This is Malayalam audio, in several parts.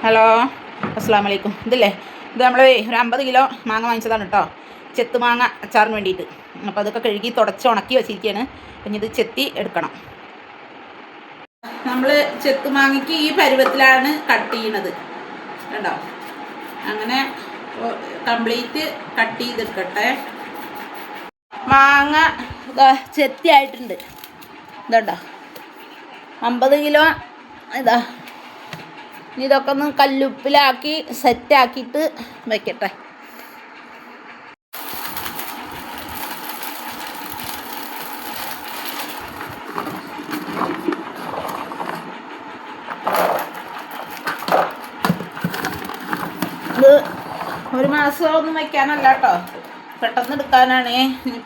ഹലോ, അസ്സാം വലൈക്കും. ഇത് നമ്മൾ ഒരു 50 കിലോ മാങ്ങ വാങ്ങിച്ചതാണ് കേട്ടോ. ചെത്ത് മാങ്ങ അച്ചാറിന് വേണ്ടിയിട്ട്. അപ്പോൾ അതൊക്കെ കഴുകി തുടച്ച് ഉണക്കി വെച്ചിരിക്കുകയാണ്. പിന്നെ ഇത് ചെത്തി എടുക്കണം. നമ്മൾ ചെത്ത് മാങ്ങയ്ക്ക് ഈ പരുവത്തിലാണ് കട്ട് ചെയ്യണത് കേട്ടോ. അങ്ങനെ കംപ്ലീറ്റ് കട്ട് ചെയ്തെടുക്കട്ടെ. മാങ്ങ ചെത്തി ആയിട്ടുണ്ട്. ഇതുണ്ടോ, 50 കിലോ. ഇതാ, ഇതൊക്കെ ഒന്ന് കല്ലുപ്പിലാക്കി സെറ്റാക്കിയിട്ട് വയ്ക്കട്ടെ. ഇത് ഒരു മാസമൊന്നും വയ്ക്കാനല്ല കേട്ടോ, പെട്ടെന്ന് എടുക്കാനാണ്.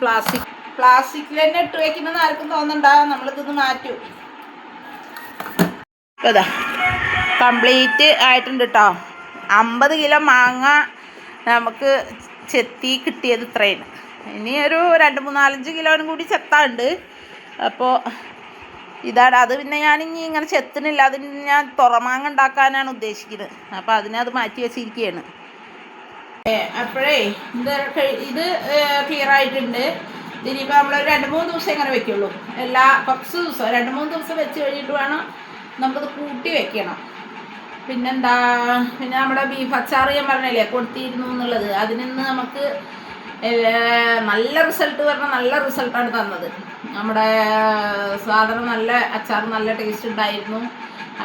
പ്ലാസ്റ്റിക്കിൽ തന്നെ ഇട്ട് വയ്ക്കണമെന്ന് ആർക്കും തോന്നണ്ടാവും. നമ്മളിതൊന്ന് മാറ്റും. ഇതാ കംപ്ലീറ്റ് ആയിട്ടുണ്ട് കേട്ടോ. 50 കിലോ മാങ്ങ നമുക്ക് ചെത്തി കിട്ടിയത് ഇത്രയാണ്. ഇനി ഒരു 2-3-4-5 കിലോനും കൂടി ചെത്താണ്ട്. അപ്പോൾ ഇതാണ് അത്. പിന്നെ ഞാനിനി ഇങ്ങനെ ചെത്തണില്ല, അതിന് ഞാൻ തുറമാങ്ങ ഉണ്ടാക്കാനാണ് ഉദ്ദേശിക്കുന്നത്. അപ്പോൾ അതിനത് മാറ്റി വെച്ചിരിക്കുകയാണ്. അപ്പോഴേ ഇത് ക്ലിയർ ആയിട്ടുണ്ട്. ഇനിയിപ്പോൾ നമ്മളൊരു 2-3 ദിവസം ഇങ്ങനെ വെക്കുള്ളൂ. കുറച്ച് ദിവസം 2-3 ദിവസം വെച്ച് കഴിഞ്ഞിട്ട് വേണം നമുക്കത് കൂട്ടി വെക്കണം. പിന്നെന്താ, പിന്നെ നമ്മുടെ ബീഫ് അച്ചാർ ഞാൻ പറഞ്ഞില്ലേ കൊടുത്തിരുന്നു എന്നുള്ളത്, അതിൽ നിന്ന് നമുക്ക് നല്ല റിസൾട്ട് പറഞ്ഞാൽ നല്ല റിസൾട്ടാണ് തന്നത്. നമ്മുടെ സാധനം നല്ല അച്ചാർ, നല്ല ടേസ്റ്റ് ഉണ്ടായിരുന്നു.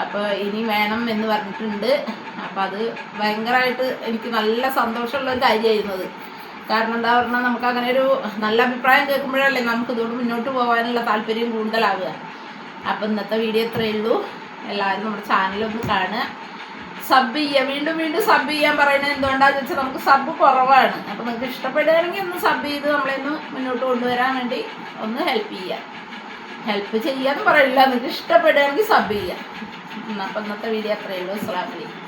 അപ്പോൾ ഇനി വേണം എന്ന് പറഞ്ഞിട്ടുണ്ട്. അപ്പോൾ അത് ഭയങ്കരമായിട്ട് എനിക്ക് നല്ല സന്തോഷമുള്ളൊരു കാര്യമായിരുന്നത്. കാരണം എന്താ പറഞ്ഞാൽ നമുക്ക് അങ്ങനെ ഒരു നല്ല അഭിപ്രായം കേൾക്കുമ്പോഴല്ലേ നമുക്ക് ഇതുകൊണ്ട് മുന്നോട്ട് പോകാനുള്ള താല്പര്യം കൂടുതലാവുക. അപ്പോൾ ഇന്നത്തെ വീഡിയോ ഇത്രയേ ഉള്ളൂ. എല്ലാവരും നമ്മുടെ ചാനലൊന്ന് കാണുക, സബ് ചെയ്യുക. വീണ്ടും വീണ്ടും സബ് ചെയ്യാൻ പറയുന്നത് എന്തുകൊണ്ടാണെന്ന് വെച്ചാൽ നമുക്ക് സബ് കുറവാണ്. അപ്പോൾ നിങ്ങൾക്ക് ഇഷ്ടപ്പെടുകയാണെങ്കിൽ ഒന്ന് സബ് ചെയ്ത് നമ്മളെയൊന്ന് മുന്നോട്ട് കൊണ്ടുവരാൻ വേണ്ടി ഒന്ന് ഹെൽപ്പ് ചെയ്യുക. ഹെൽപ്പ് ചെയ്യാന്ന് പറയില്ല, നിങ്ങൾക്ക് ഇഷ്ടപ്പെടുകയാണെങ്കിൽ സബ് ചെയ്യുക. അപ്പോൾ ഇന്നത്തെ വീഡിയോ അത്രയേ ഉള്ളൂ. അസ്സലാമു അലൈക്കും.